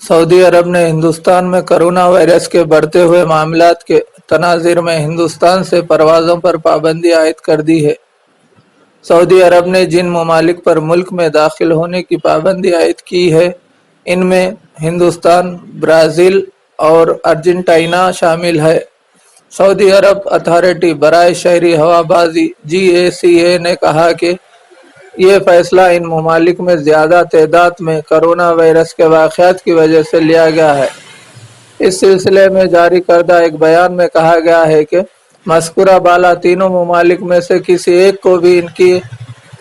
Saudi अरब ने हिंदुस्तान में corona virus के बढ़ते हुए मामलात के तनाज़िर में हिंदुस्तान से परवाज़ों पर पाबंदी आयद कर दी है। सऊदी अरब ने जिन ममालिक पर मुल्क में दाखिल होने की पाबंदी आयद की है, इनमें हिंदुस्तान, ब्राज़ील और अर्जेंटीना शामिल है। सऊदी अरब अथॉरिटी बराए शहरी हवाबाजी GACA ने कहा कि ये फैसला इन ममालिक में ज़्यादा तादाद में कोरोना वायरस के वाक़यात की वजह से लिया गया है। इस सिलसिले में जारी करदा एक बयान में कहा गया है कि मज़कूरा बाला तीनों ममालिक में से किसी एक को भी इनकी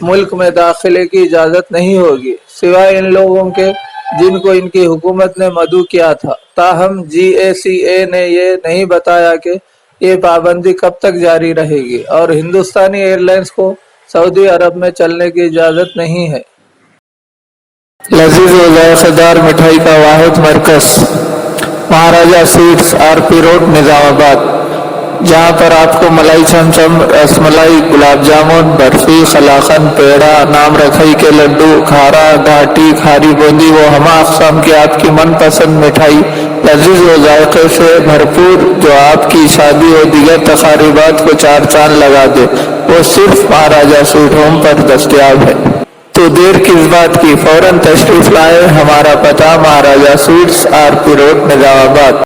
मुल्क में दाखिले की इजाज़त नहीं होगी, सिवाय इन लोगों के जिनको इनकी हुकूमत ने मदऊ किया था। ताहम GACA ने ये नहीं बताया कि ये पाबंदी कब तक जारी रहेगी और हिंदुस्तानी एयरलाइंस को सऊदी अरब में चलने की इजाज़त नहीं है। लजीज व जायकेदार मिठाई का वाहिद मरकज़ महाराजा स्वीट्स RP रोड निज़ामाबाद, जहाँ पर आपको मलाई चमचम, रसमलाई, गुलाब जामुन, बर्फी, कलाकंद, पेड़ा, नाम रखई के लड्डू, खारा, घाटी, खारी बूंदी व हमा अक़साम की आपकी मनपसंद मिठाई लजीज व जायके से भरपूर, जो आपकी शादी और दीगर तकारीबात को चार चांद लगा दे, वो सिर्फ महाराजा स्वीट होम पर दस्तयाब है। तो देर किस बात की, फौरन तशरीफ लाए। हमारा पता महाराजा स्वीट्स RP रोड निज़ामाबाद।